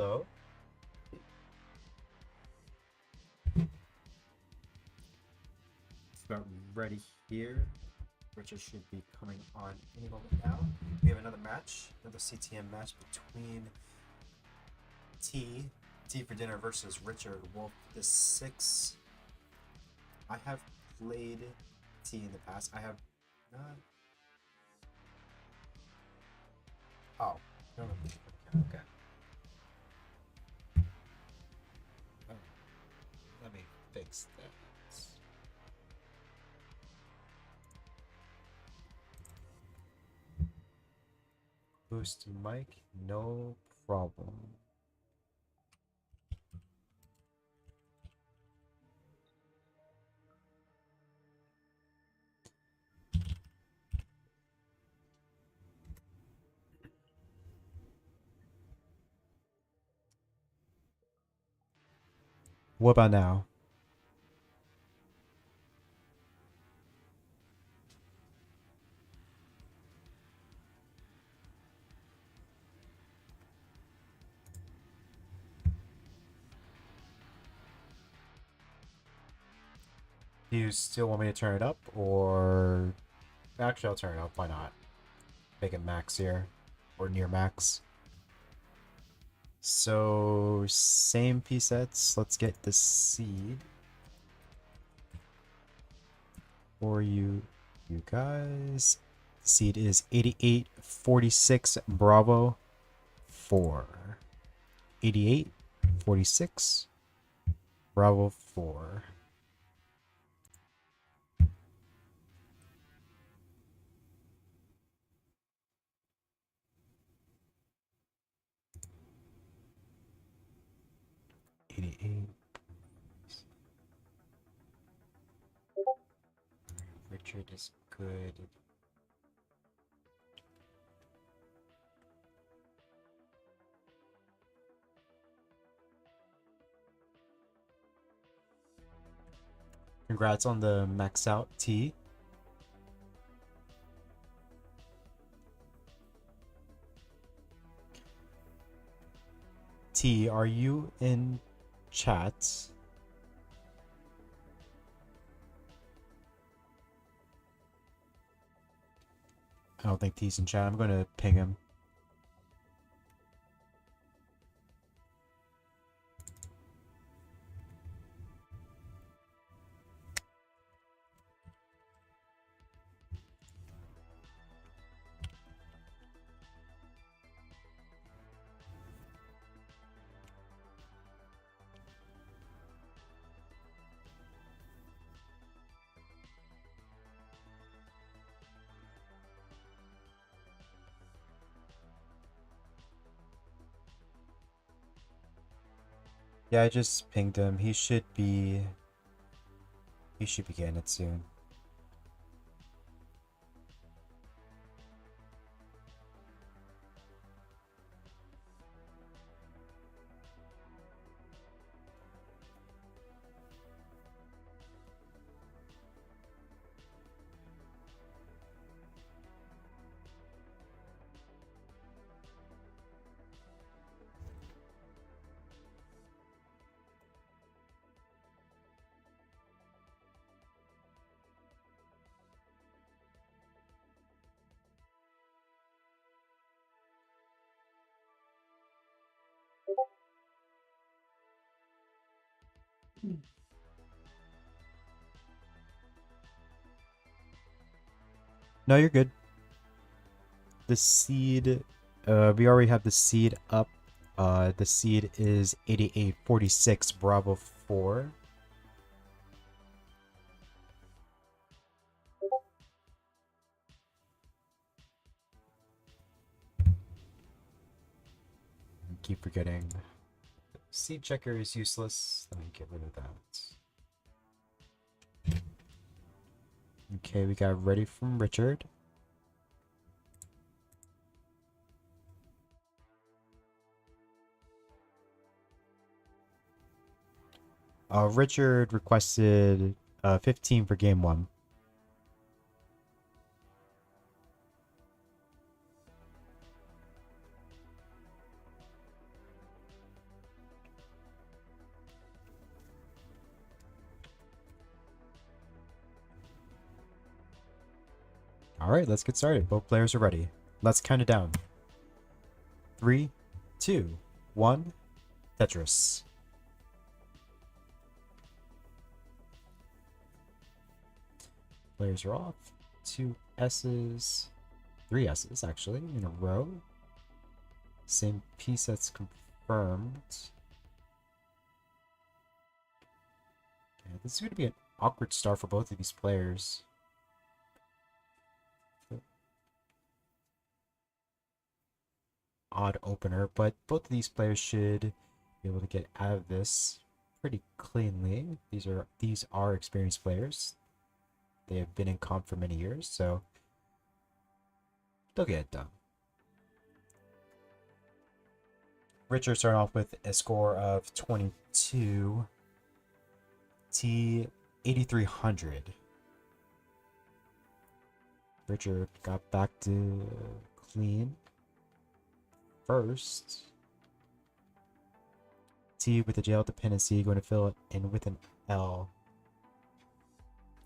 Hello. About ready here. Richard should be coming on any moment now. We have another match, another CTM match between T for Dinner versus Richard Wolf the 6. I have played T in the past. I have not. Oh, no. Okay. Oh, let me fix that. Boost mic, no problem. What about now? Do you still want me to turn it up, or actually I'll turn it up, why not? Make it max here, or near max. So same presets, let's get the seed for you guys. Seed is 8846 Bravo 4. 8846 Bravo 4. Richard is good. Congrats on the max out T. T, are you in chat? I don't think T's in chat. I'm gonna ping him. Yeah, I just pinged him. He should be getting it soon. No, you're good. The seed, we already have the seed up. The seed is 8846 Bravo 4. I keep forgetting. Seed checker is useless. Let me get rid of that. Okay, we got ready from Richard. Richard requested 15 for game 1. Alright, let's get started. Both players are ready. Let's count it down. 3, 2, 1, Tetris. Players are off. 2 S's. 3 S's, actually, in a row. Same piece that's confirmed. Okay, this is going to be an awkward start for both of these players. Odd opener, but both of these players should be able to get out of this pretty cleanly. These are experienced players. They have been in comp for many years, so they'll get it done. Richard starting off with a score of 22. T 8300. Richard got back to clean first. T with the jail dependency going to fill it in with an L.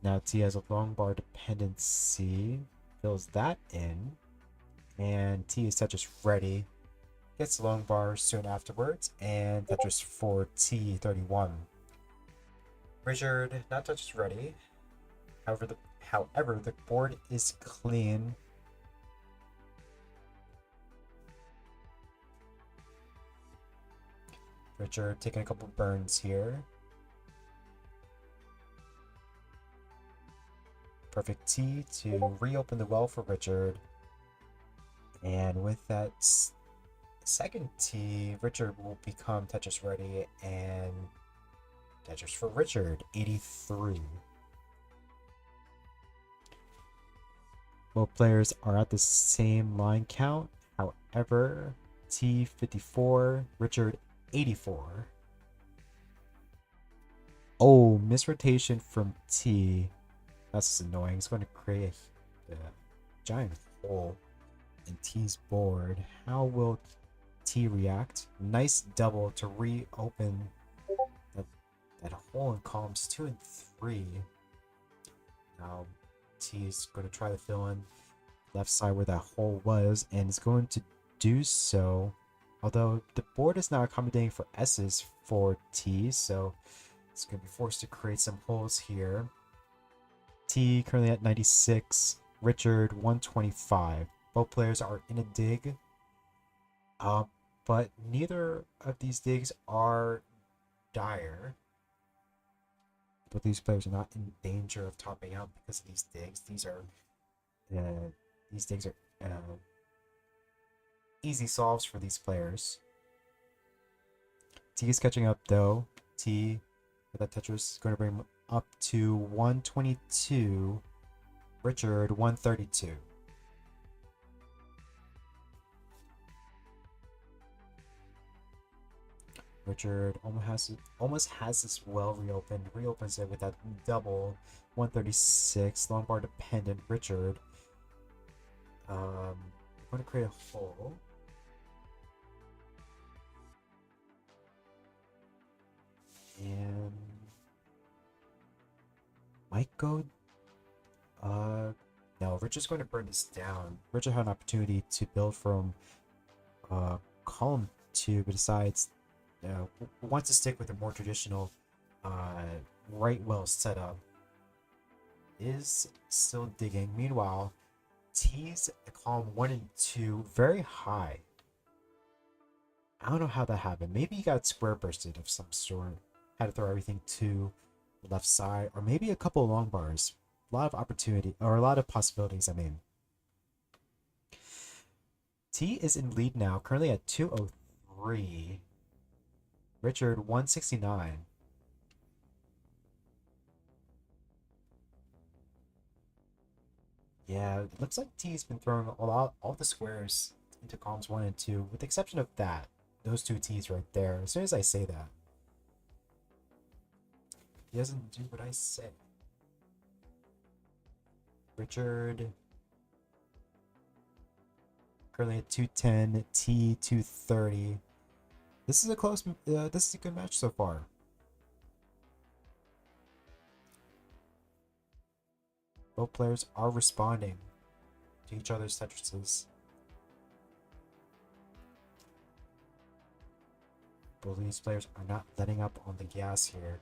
Now T has a long bar dependency, fills that in, and T is Tetris ready. Gets long bar soon afterwards, and Tetris for T31. Richard not Tetris ready. However, the board is clean. Richard taking a couple burns here. Perfect T to reopen the well for Richard. And with that second T, Richard will become Tetris ready, and Tetris for Richard, 83. Both players are at the same line count. However, T 54, Richard 84. Oh, misrotation from T. That's just annoying. It's going to create a giant hole in T's board. How will T react? Nice double to reopen that hole in columns 2 and 3. Now T is going to try to fill in left side where that hole was, and is going to do so. Although the board is not accommodating for S's for T, so it's going to be forced to create some holes here. T currently at 96, Richard 125. Both players are in a dig, but neither of these digs are dire. But these players are not in danger of topping out because of these digs. These digs are easy solves for these players. T is catching up though. T with that Tetris is going to bring him up to 122. Richard 132. Richard almost has this well reopened. Reopens it with that double 136. Long bar dependent. Richard. I'm going to create a hole. And might go. No, Richard's going to burn this down. Richard had an opportunity to build from column 2, but decides wants to stick with a more traditional right well setup. Is still digging. Meanwhile, T's column 1 and 2 very high. I don't know how that happened. Maybe he got square bursted of some sort. Had to throw everything to the left side, or maybe a couple of long bars. A lot of opportunity, or a lot of possibilities, I mean. T is in lead now, currently at 203. Richard 169. Yeah, it looks like T's been throwing all the squares into columns 1 and 2, with the exception of that. Those two T's right there. As soon as I say that, he doesn't do what I say. Richard currently at 210, T 230. This is a close. This is a good match so far. Both players are responding. to each other's Tetrises. Both of these players are not letting up on the gas here.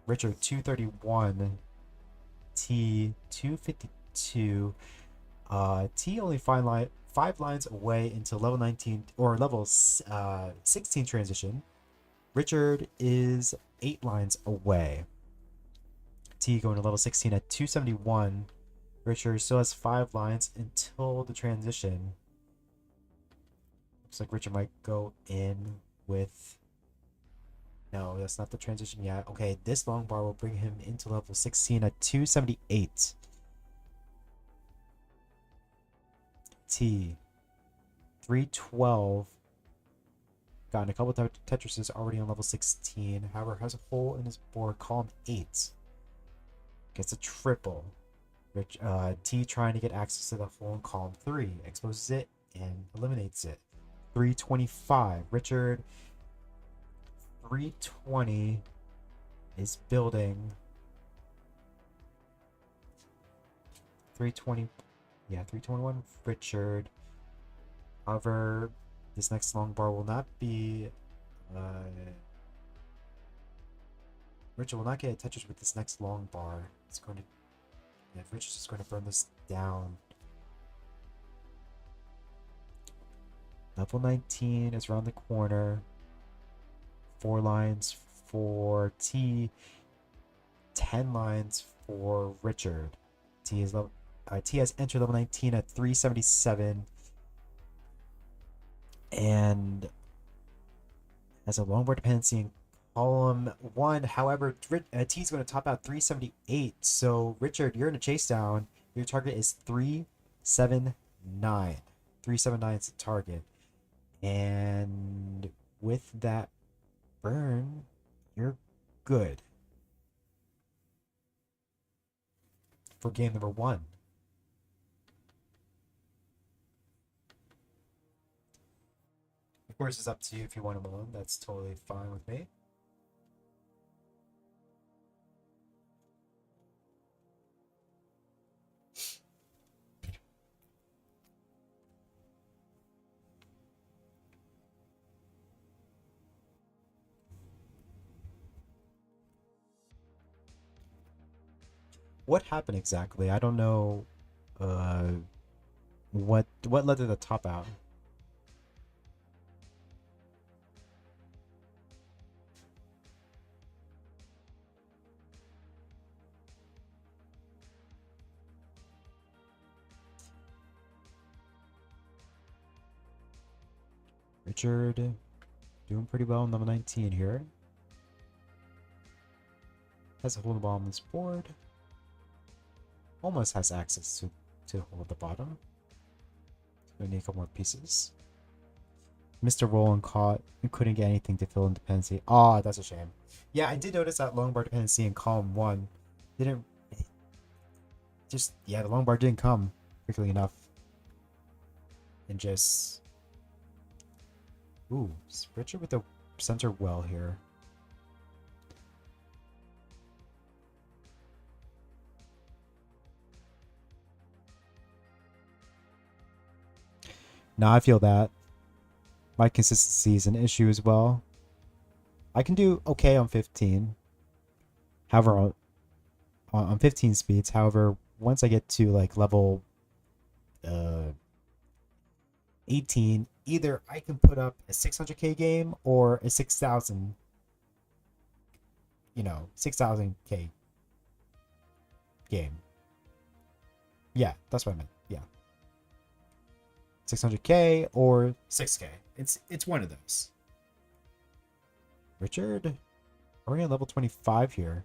Richard 231, T 252. T only 5 lines away into level 19 or level 16 transition. Richard is 8 lines away. T going to level 16 at 271. Richard still has 5 lines until the transition. Looks like Richard might go in with... No, that's not the transition yet. Okay, this long bar will bring him into level 16 at 278. T 312. Gotten a couple Tetrises already on level 16. However, has a hole in his board. Column 8. Gets a triple. T trying to get access to the hole in column 3. Exposes it and eliminates it. 325. Richard 320 is building. 320. Yeah, 321. Richard. However, this next long bar will not be... Richard will not get a Tetris with this next long bar. It's going to... Yeah, Richard's just going to burn this down. Level 19 is around the corner. 4 lines for T. 10 lines for Richard. T has entered level 19 at 377. And has a longboard dependency in column 1. However, T is going to top out 378. So, Richard, you're in a chase down. Your target is 379. 379 is the target. And with that burn, you're good for game number 1. Of course, it's up to you if you want him alone. That's totally fine with me. What happened exactly? I don't know. What led to the top out? Richard doing pretty well on level 19 here. Has a hold the ball on this board. Almost has access to hold the bottom. We need a couple more pieces. Mr. Roland caught and couldn't get anything to fill in dependency. Ah, that's a shame. Yeah, I did notice that long bar dependency in column 1 didn't just... Yeah, the long bar didn't come quickly enough. And just... Ooh, Richard with the center well here. Now I feel that my consistency is an issue as well. I can do okay on 15. However, on 15 speeds. However, once I get to like level 18, either I can put up a 600k game or a 6,000, 6,000k game. Yeah, that's what I meant. Yeah. 600k or 6k. It's one of those. Richard, are we on level 25 here?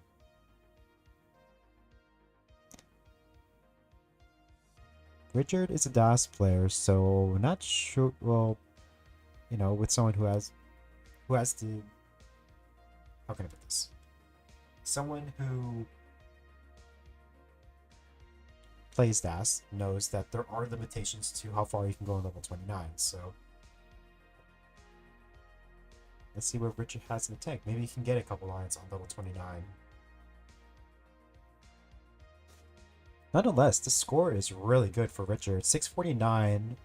Richard is a DAS player, so not sure. Well, with someone who has to. How can I put this? Someone who plays DAS knows that there are limitations to how far you can go on level 29. So let's see what Richard has in the tank. Maybe he can get a couple lines on level 29. Nonetheless, the score is really good for Richard. 649.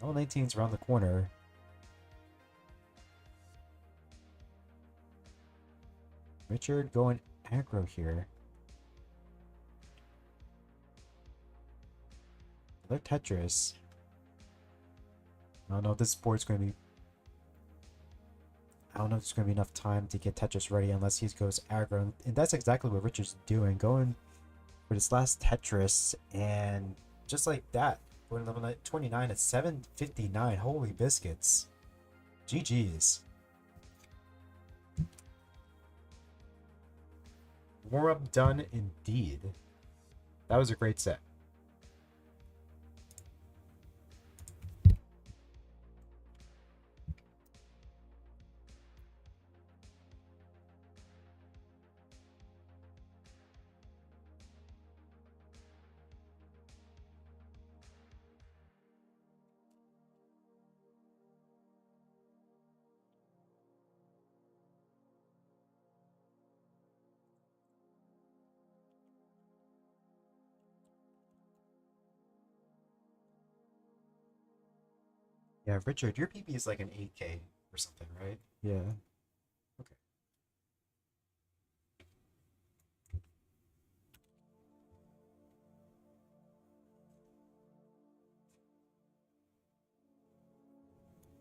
Level 19 is around the corner. Richard going aggro here. Another Tetris. I don't know if this board's going to be... I don't know if there's going to be enough time to get Tetris ready unless he goes aggro. And that's exactly what Richard's doing. Going for this last Tetris. And just like that. Going level 29 at 759. Holy biscuits. GG's. Warm-up done indeed. That was a great set. Yeah, Richard, your PP is like an 8K or something, right? Yeah. Okay.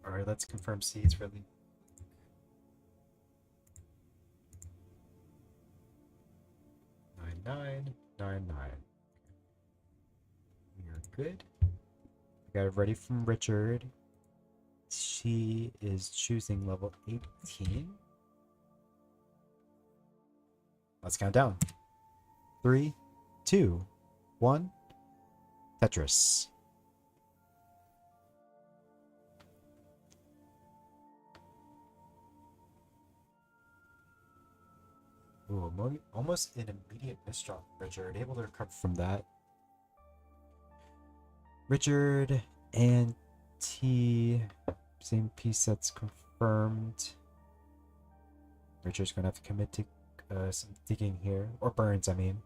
Alright, let's confirm seeds really. 9999. We are good. I got it ready from Richard. She is choosing level 18. Let's count down. 3, 2, 1. Tetris. Ooh, almost an immediate misdrop. Richard able to recover from that. Richard and T, same piece sets confirmed. Richard's gonna have to commit to some digging here, or burns, I mean.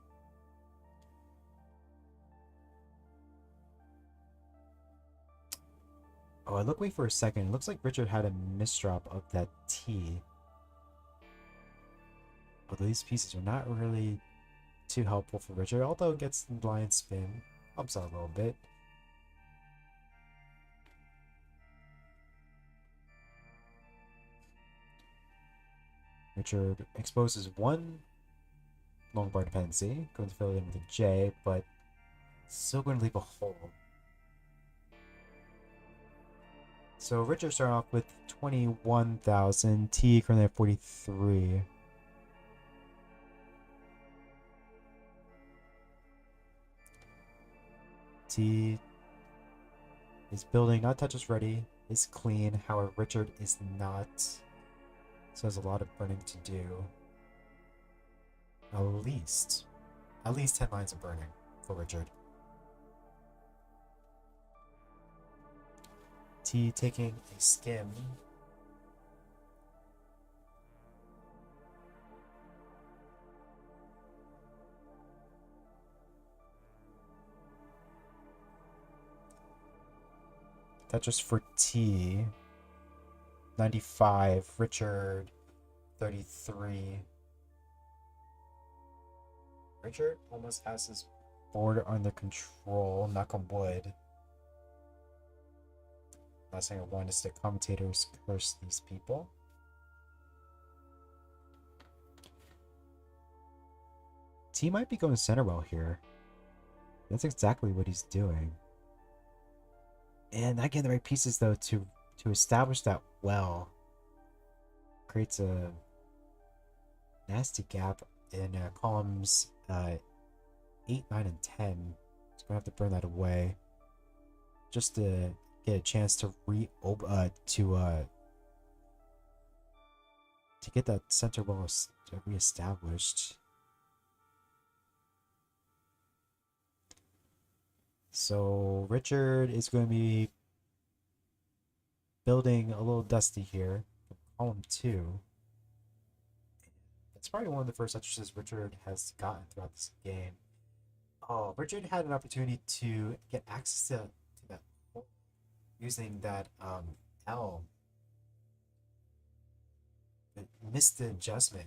Oh, I look away for a second. It looks like Richard had a misdrop of that T. Although these pieces are not really too helpful for Richard, although it gets the lion spin, helps out a little bit. Richard exposes one long bar dependency, going to fill it in with a J, but still going to leave a hole. So Richard started off with 21,000, T currently at 43. T is building, not Tetris ready, is clean, however Richard is not. So there's a lot of burning to do. At least 10 lines of burning for Richard. T taking a skim. Tetris for T. 95. Richard 33. Richard almost has his board under control. Knock on wood. Last thing I want is the commentators curse these people. T might be going center well here. That's exactly what he's doing. And not getting the right pieces though to establish that well. Creates a nasty gap in columns 8, 9, and 10. It's gonna have to burn that away. Just to get a chance to get that center well reestablished. So Richard is going to be building a little dusty here. Column 2. It's probably one of the first entrances Richard has gotten throughout this game. Oh, Richard had an opportunity to get access to that hole using that L, but missed the adjustment.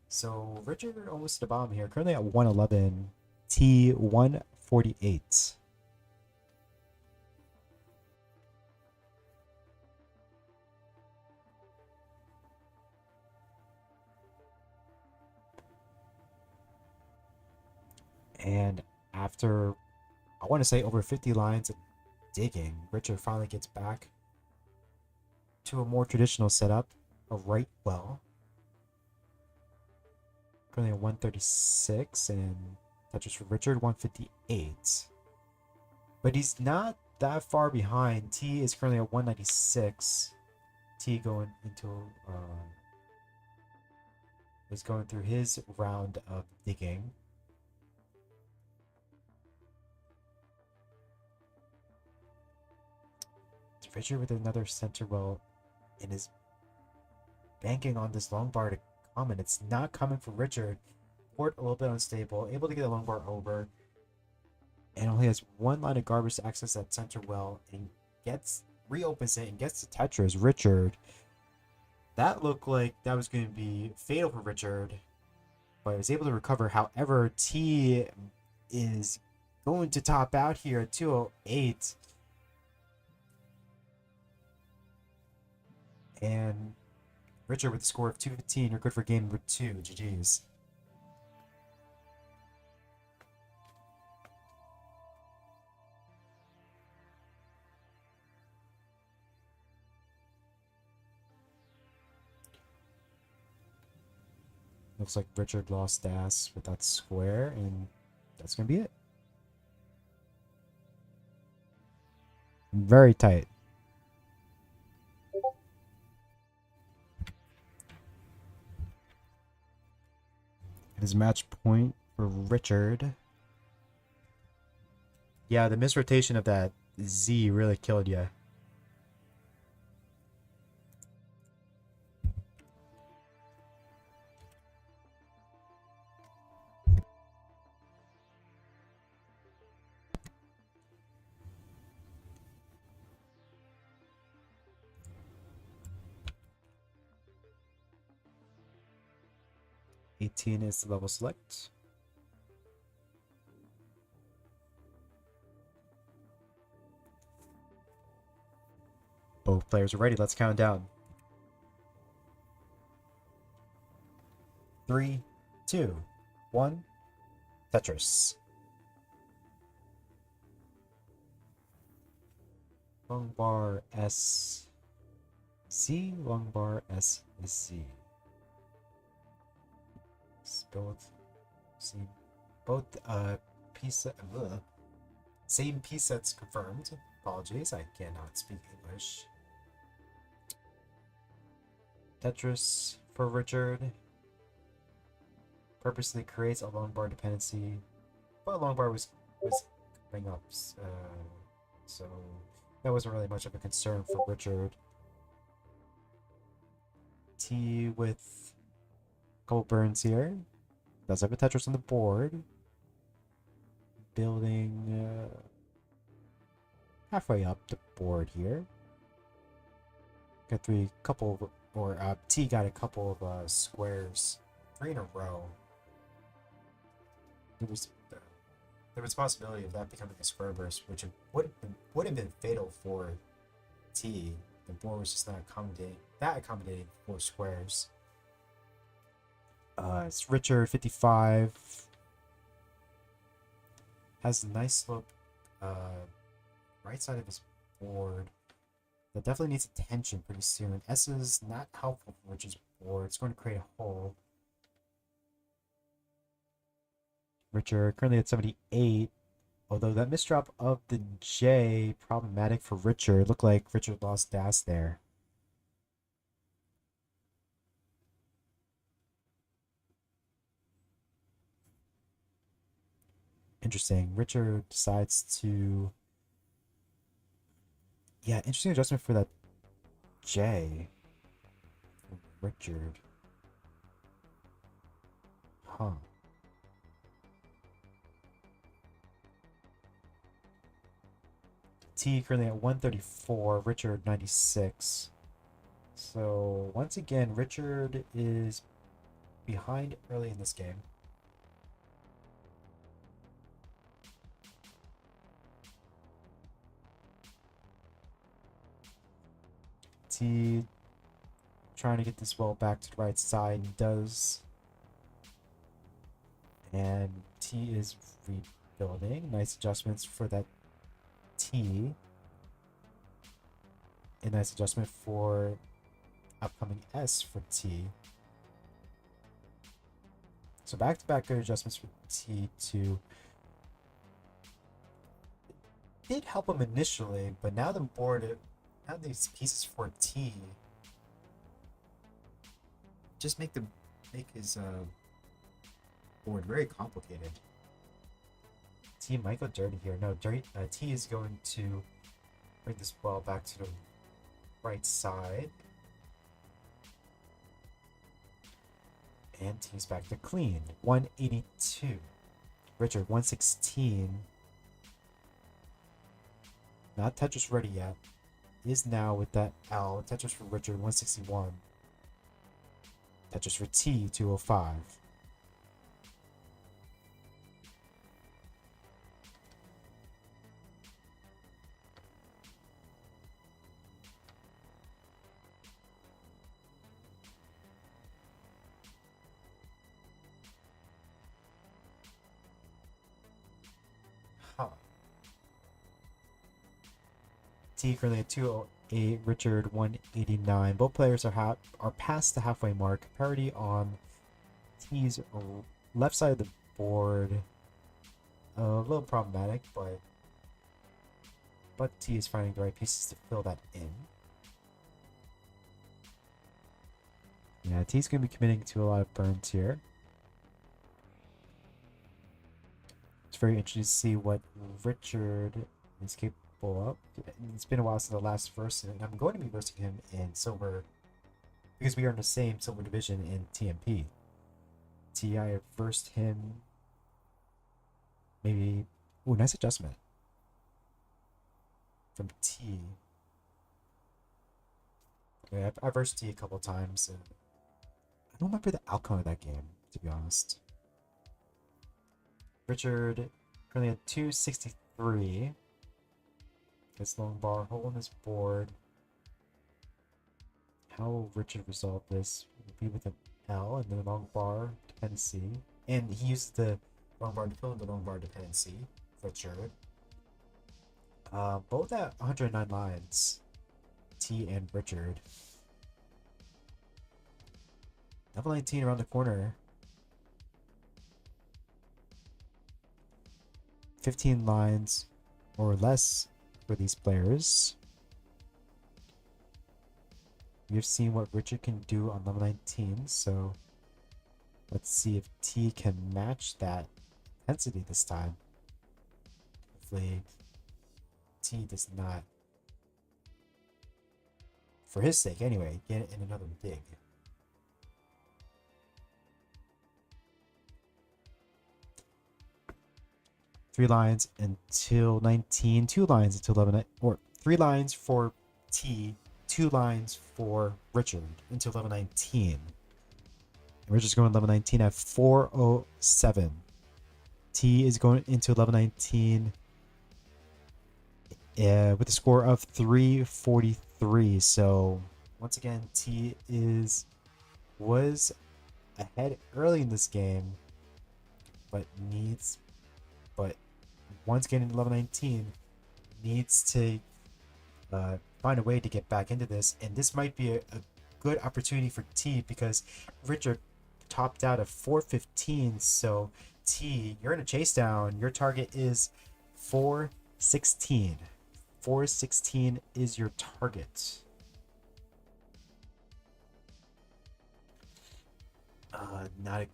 So Richard almost to the bottom here, currently at 111, T 148. And after, I want to say, over 50 lines of digging, Richard finally gets back to a more traditional setup, a right well. Currently at 136, and touches for Richard 158. But he's not that far behind. T is currently at 196. T going into is going through his round of digging. Richard with another center well and is banking on this long bar to come, and it's not coming for Richard. Port a little bit unstable, able to get a long bar over, and only has one line of garbage to access that center well, and reopens it and gets the Tetris. Richard, that looked like that was going to be fatal for Richard, but he was able to recover. However, T is going to top out here at 208. And Richard with a score of 215. You're good for game number 2. GG's. Looks like Richard lost ass with that square, and that's going to be it. Very tight. His match point for Richard. Yeah, the misrotation of that Z really killed you. $18 is the level select. Both players are ready. Let's count down. 3, 2, 1. Tetris. Long bar S C. Long bar S Z. Both same piece sets confirmed. Apologies, I cannot speak English. Tetris for Richard purposely creates a long bar dependency, but a long bar was coming up, so that wasn't really much of a concern for Richard. T with a couple burns here. Does have a Tetris on the board. Building halfway up the board here. Got T got a couple of squares, 3 in a row. There was a possibility of that becoming a square burst, which would have been fatal for T. The board was just not accommodating for squares. It's Richard 55. Has a nice slope right side of his board. That definitely needs attention pretty soon. S is not helpful for Richard's board. It's going to create a hole. Richard currently at 78. Although that misdrop of the J problematic for Richard. Looked like Richard lost DAS there. Interesting. Richard decides to... Yeah, interesting adjustment for that J. Richard. Huh. T currently at 134, Richard 96. So once again, Richard is behind early in this game. T trying to get this ball back to the right side. He does. And T is rebuilding. Nice adjustments for that T. A nice adjustment for upcoming S for T. So back-to-back good adjustments for T2. Did help him initially, but now the board, now these pieces for T just make his board very complicated. T might go dirty here. No, dirty. T is going to bring this ball back to the right side. And T's back to clean. 182. Richard, 116. Not Tetris ready yet. Is now with that L. Tetris for Richard, 161. Tetris for T, 205. Huh. T currently at 208, Richard 189. Both players are past the halfway mark. Parity on T's left side of the board. A little problematic, but T is finding the right pieces to fill that in. Yeah, T's going to be committing to a lot of burns here. It's very interesting to see what Richard is capable of. It's been a while since the last verse, and I'm going to be versing him in Silver because we are in the same Silver division in TNP. I have versed him maybe... Ooh, nice adjustment from T. Yeah, I've versed T a couple times. And I don't remember the outcome of that game, to be honest. Richard currently at 263. Gets long bar, hole in his board. How will Richard resolve this? Will be with an L and then a long bar dependency. And he used the long bar to fill in the long bar dependency for Richard. Both at 109 lines. T and Richard. Level 19 around the corner. 15 lines or less for these players. We've seen what Richard can do on level 19, so let's see if T can match that intensity this time. Hopefully T does not, for his sake anyway, get in another dig. Three lines until 19, 2 lines until 11, or 3 lines for T, 2 lines for Richard until level 19. And Richard's going level 19 at 407. T is going into level 19 with a score of 343. So once again, T was ahead early in this game, but once getting to level 19, needs to find a way to get back into this. And this might be a good opportunity for T because Richard topped out at 415. So T, you're in a chase down. Your target is 416. 416 is your target. Not a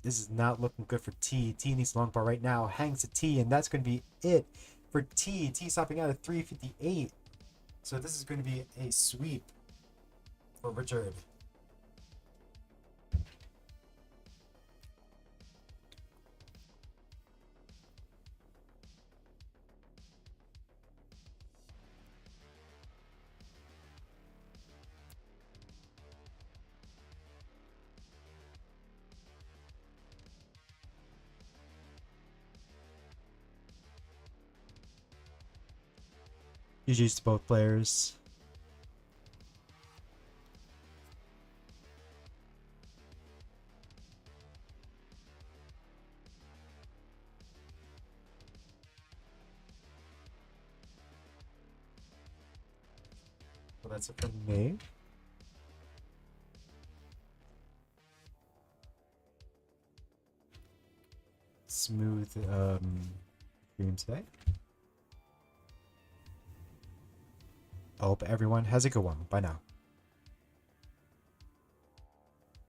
This is not looking good for T. T needs long bar right now. Hangs to T, and that's going to be it for T. T stopping out at 358. So this is going to be a sweep for Richard. GG's to both players. Well, that's it from me. Smooth stream today. I hope everyone has a good one. Bye now.